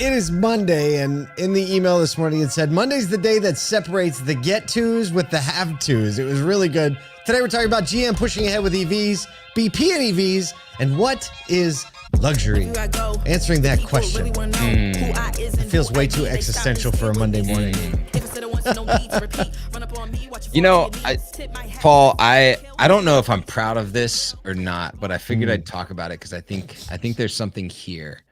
It is Monday, and in the email this morning it said, Monday's the day that separates the get-tos with the have-tos. It was really good. Today we're talking about GM pushing ahead with EVs, BP and EVs, and what is luxury? Answering that question. It feels way too existential for a Monday morning. You know, Paul, I don't know if I'm proud of this or not, but I figured I'd talk about it because I think there's something here.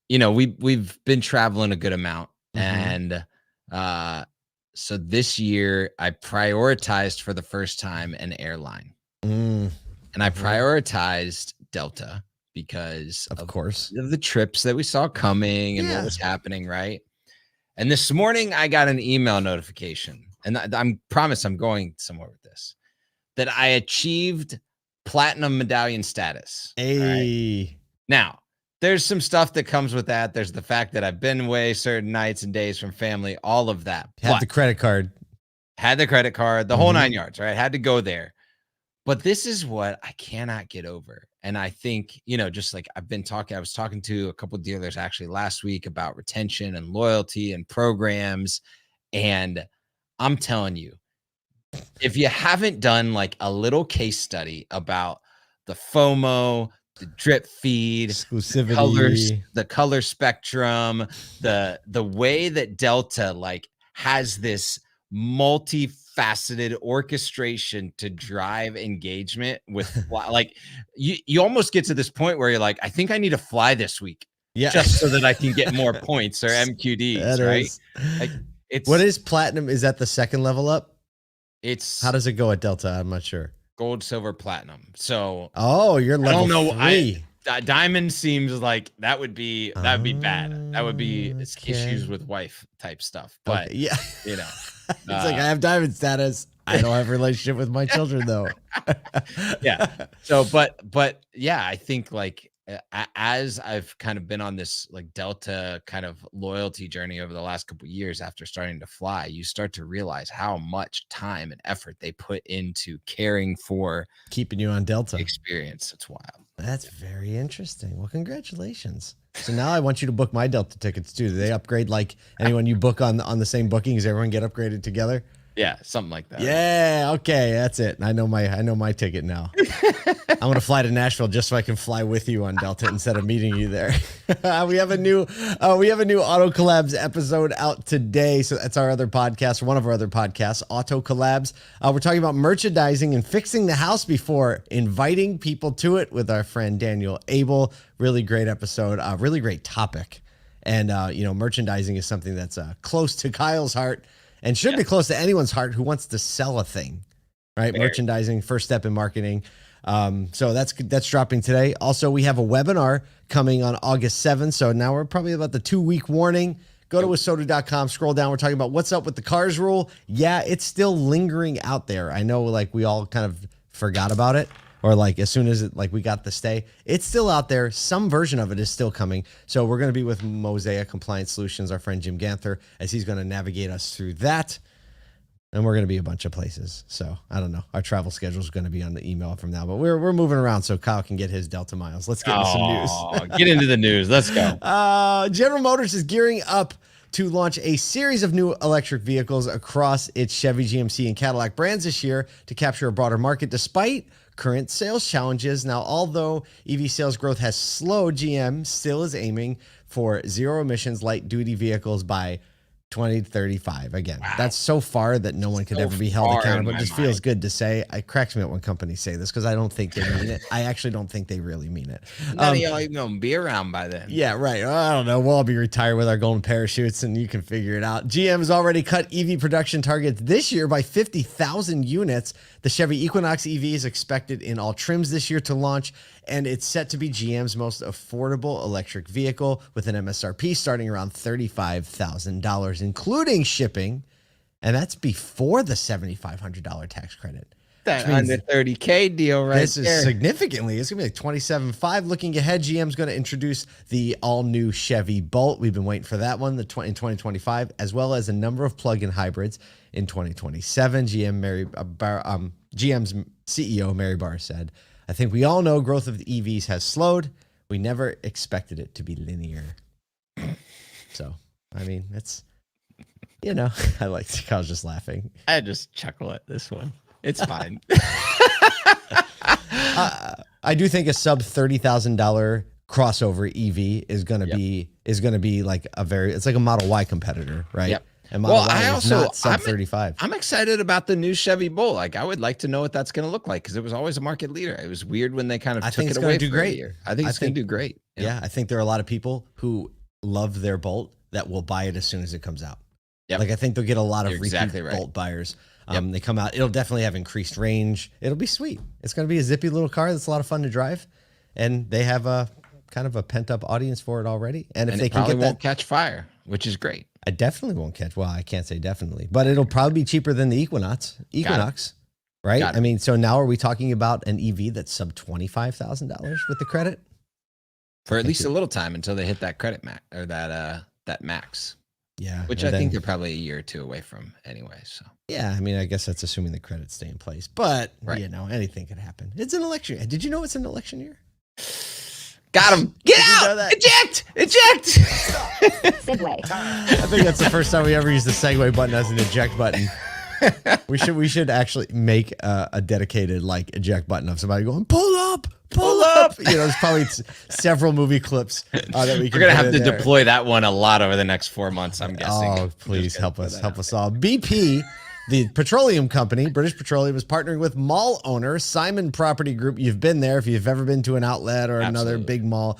You know, we've been traveling a good amount, and so this year I prioritized for the first time an airline, and I prioritized Delta because of course of the trips that we saw coming and what was happening, right? And this morning I got an email notification, and I promise I'm going somewhere with this, that I achieved Platinum Medallion Status. Hey, right? Now, there's some stuff that comes with that. There's the fact that I've been away certain nights and days from family, all of that. Had the credit card, the whole 9 yards, right? Had to go there. But this is what I cannot get over. And I think, you know, just like I was talking to a couple of dealers actually last week about retention and loyalty and programs. And I'm telling you, if you haven't done like a little case study about the FOMO, the drip feed, exclusivity, the color spectrum, the way that Delta like has this multifaceted orchestration to drive engagement with like you almost get to this point where you're like, I think I need to fly this week, just so that I can get more points or MQDs, right? Like, it's what is Platinum? Is that the second level up? It's how does it go at Delta? I'm not sure. Gold, silver, platinum. So you're level 3. Diamond seems like that would be bad. That would be issues with wife type stuff. But you know, it's like I have diamond status. I don't have a relationship with my children though. So, but yeah, I think like as I've kind of been on this like Delta kind of loyalty journey over the last couple of years after starting to fly, you start to realize how much time and effort they put into caring for keeping you on Delta experience. It's wild. That's very interesting. Well, congratulations. So now I want you to book my Delta tickets too. Do they upgrade like anyone you book on the same booking? Does everyone get upgraded together? Yeah, something like that. Yeah, okay, that's it. I know my ticket now. I'm gonna fly to Nashville just so I can fly with you on Delta instead of meeting you there. We have a new Auto Collabs episode out today. So that's our other podcast, one of our other podcasts, Auto Collabs. We're talking about merchandising and fixing the house before inviting people to it with our friend Daniel Abel. Really great episode. Really great topic. And you know, merchandising is something that's close to Kyle's heart. And should be close to anyone's heart who wants to sell a thing, right? Merchandising, first step in marketing. So that's dropping today. Also, we have a webinar coming on August 7th. So now we're probably about the 2-week warning. Go to wasoda.com, scroll down. We're talking about what's up with the cars rule. Yeah, it's still lingering out there. I know like we all kind of forgot about it. Or like as soon as we got the stay, it's still out there. Some version of it is still coming. So we're going to be with Mountsier Compliance Solutions, our friend Jim Ganther, as he's going to navigate us through that. And we're going to be a bunch of places. So I don't know. Our travel schedule is going to be on the email from now, but we're moving around so Kyle can get his Delta miles. Let's get into some news. Get into the news. Let's go. General Motors is gearing up to launch a series of new electric vehicles across its Chevy, GMC, and Cadillac brands this year to capture a broader market, despite current sales challenges. Now, although EV sales growth has slowed, GM still is aiming for zero emissions light duty vehicles by 2035. Again, that's so far that no one could ever be held accountable. It just feels good to say. It cracks me up when companies say this because I don't think they mean it. I actually don't think they really mean it. None of y'all even gonna be around by then. Yeah, right. I don't know. We'll all be retired with our golden parachutes and you can figure it out. GM has already cut EV production targets this year by 50,000 units. The Chevy Equinox EV is expected in all trims this year to launch, and it's set to be GM's most affordable electric vehicle with an MSRP starting around $35,000, including shipping, and that's before the $7,500 tax credit. That under 30K deal right this is significantly. It's going to be like 27.5. Looking ahead, GM's going to introduce the all-new Chevy Bolt. We've been waiting for that one in 2025, as well as a number of plug-in hybrids in 2027. GM's CEO, Mary Barr, said, I think we all know growth of the EVs has slowed. We never expected it to be linear. So, I mean, it's, I was just laughing. I just chuckle at this one. It's fine. I do think a sub $30,000 crossover EV is going to be like it's like a Model Y competitor, right? Yep. And Model Y is not sub 35. I'm excited about the new Chevy Bolt. Like, I would like to know what that's going to look like because it was always a market leader. It was weird when they kind of took it away for a year. I think it's going to do great. Yeah, I think there are a lot of people who love their Bolt that will buy it as soon as it comes out. Yep. Like, I think they'll get a lot of repeat Bolt buyers. They come out. It'll definitely have increased range. It'll be sweet. It's going to be a zippy little car that's a lot of fun to drive, and they have a kind of a pent up audience for it already. And if they can get that, won't catch fire, which is great. I definitely won't catch. Well, I can't say definitely, but it'll probably be cheaper than the Equinox, right? I mean, so now are we talking about an EV that's sub $25,000 with the credit for at least a little time until they hit that credit max or that max? Yeah, which I think they're probably a year or two away from anyway. So yeah, I mean, I guess that's assuming the credits stay in place, but anything could happen. It's an election. Did you know it's an election year? Got him. Get out. Eject. Segue. I think that's the first time we ever used the segue button as an eject button. We should actually make a dedicated like eject button of somebody going pull up. There's probably several movie clips that we can. We're gonna have to deploy that one a lot over the next 4 months. I'm guessing. Oh, please help us all. BP. The petroleum company, British Petroleum, is partnering with mall owner Simon Property Group. You've been there if you've ever been to an outlet or another big mall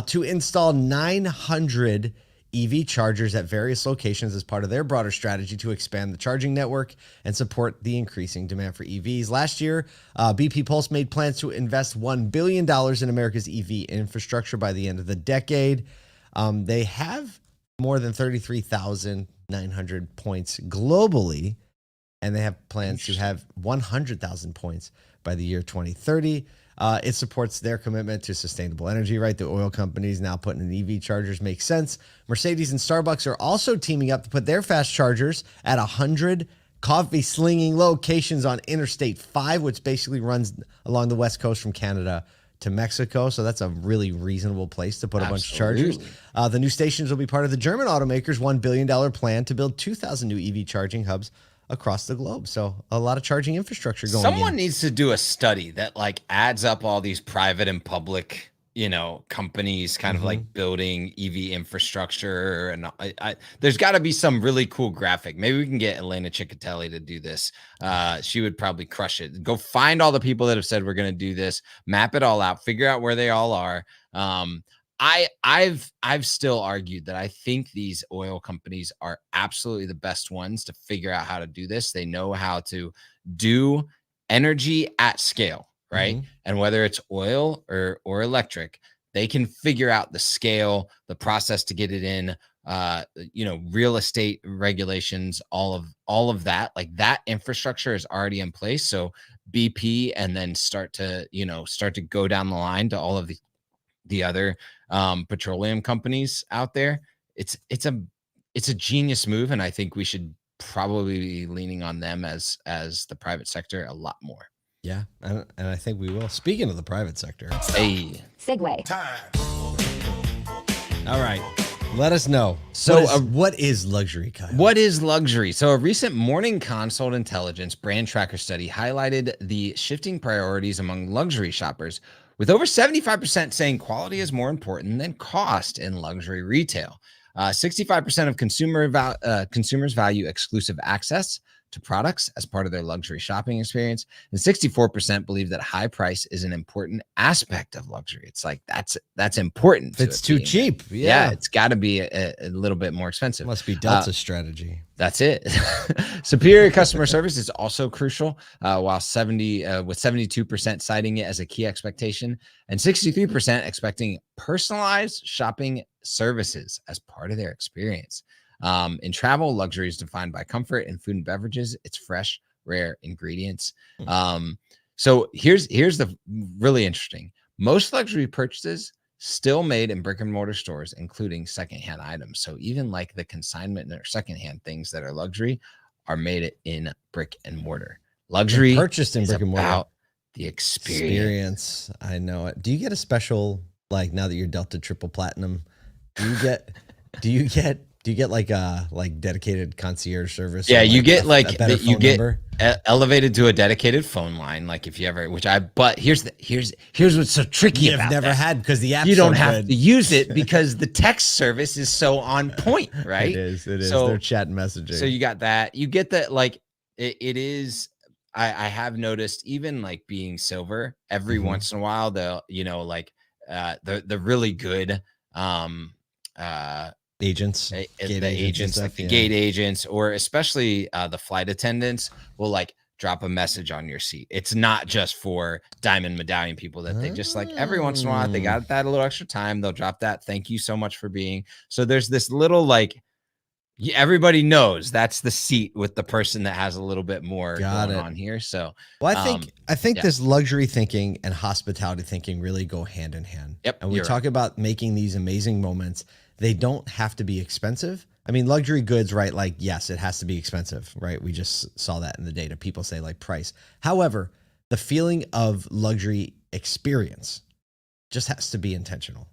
to install 900 EV chargers at various locations as part of their broader strategy to expand the charging network and support the increasing demand for EVs. Last year, BP Pulse made plans to invest $1 billion in America's EV infrastructure by the end of the decade. They have more than 33,900 points globally, and they have plans to have 100,000 points by the year 2030. It supports their commitment to sustainable energy, right? The oil companies now putting in EV chargers makes sense. Mercedes and Starbucks are also teaming up to put their fast chargers at 100 coffee slinging locations on Interstate 5, which basically runs along the West Coast from Canada to Mexico. So that's a really reasonable place to put a bunch of chargers. The new stations will be part of the German automaker's $1 billion plan to build 2,000 new EV charging hubs across the globe. So a lot of charging infrastructure going on. Someone needs to do a study that like adds up all these private and public, companies kind of like building EV infrastructure. And there's got to be some really cool graphic. Maybe we can get Elena Ciccatelli to do this. She would probably crush it. Go find all the people that have said we're going to do this, map it all out, figure out where they all are. I've still argued that I think these oil companies are absolutely the best ones to figure out how to do this. They know how to do energy at scale, right? And whether it's oil or electric, they can figure out the scale, the process to get it in, real estate regulations, all of that. Like that infrastructure is already in place. So BP and then start to go down the line to all of the other petroleum companies out there. It's a genius move, and I think we should probably be leaning on them as the private sector a lot more. Yeah, and I think we will. Speaking of the private sector, hey, segue time. All right, let us know. So, what is luxury, Kyle? What is luxury? So, a recent Morning Consult Intelligence brand tracker study highlighted the shifting priorities among luxury shoppers, with over 75% saying quality is more important than cost in luxury retail. 65% of consumers value exclusive access to products as part of their luxury shopping experience, and 64% believe that high price is an important aspect of luxury. It's like that's important. It's too cheap. Yeah, it's got to be a little bit more expensive. Must be Delta's strategy. That's it. Superior customer service is also crucial, with 72% citing it as a key expectation and 63% expecting personalized shopping services as part of their experience. In travel, luxury is defined by comfort. In food and beverages, it's fresh, rare ingredients. So here's the really interesting. Most luxury purchases still made in brick and mortar stores, including secondhand items. So even like the consignment or secondhand things that are luxury are made in brick and mortar. Luxury purchased in brick and mortar. About the experience. I know it. Do you get a special, like now that you're Delta triple platinum, do you get Do you get like a dedicated concierge service? Yeah, or you get like you get elevated to a dedicated phone line. Like if you ever, but here's what's so tricky you've about never that. had because the app You don't have to use it because the text service is so on point, right? It is. So, they're chat messaging. So you got that. You get that. Like it is. I have noticed even like being silver every once in a while, they'll, like the really good agents, the agents like the gate agents, or especially the flight attendants will like drop a message on your seat. It's not just for Diamond Medallion people that they just like every once in a while they got that a little extra time, they'll drop that. Thank you so much for being. So there's this little like everybody knows that's the seat with the person that has a little bit more going on here. So well, I think this luxury thinking and hospitality thinking really go hand in hand. Yep. And we talk about making these amazing moments. They don't have to be expensive. I mean, luxury goods, right? Like, yes, it has to be expensive, right? We just saw that in the data. People say like price. However, the feeling of luxury experience just has to be intentional,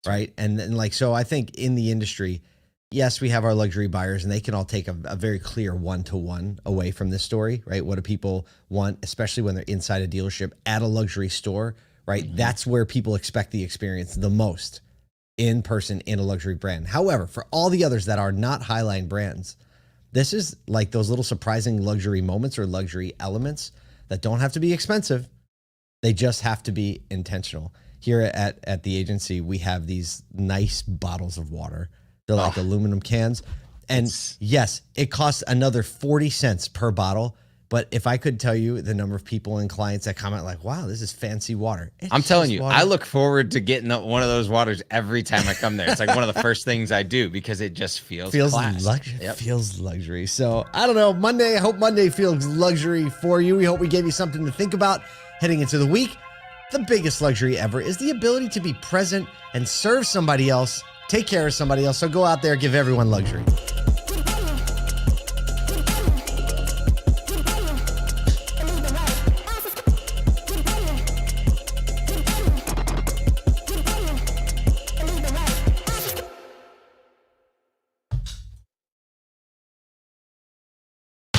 right? And then like, so I think in the industry, yes, we have our luxury buyers and they can all take a very clear one-to-one away from this story, right? What do people want, especially when they're inside a dealership at a luxury store, right? That's where people expect the experience the most in person in a luxury brand. However, for all the others that are not highline brands, this is like those little surprising luxury moments or luxury elements that don't have to be expensive. They just have to be intentional. Here at the agency, we have these nice bottles of water. They're like aluminum cans. And yes, it costs another 40 cents per bottle. But if I could tell you the number of people and clients that comment like, wow, this is fancy water. I'm telling you, water. I look forward to getting one of those waters every time I come there. It's like one of the first things I do because it just feels luxury. Yep. Feels luxury. So I don't know, Monday, I hope Monday feels luxury for you. We hope we gave you something to think about heading into the week. The biggest luxury ever is the ability to be present and serve somebody else, take care of somebody else. So go out there, give everyone luxury.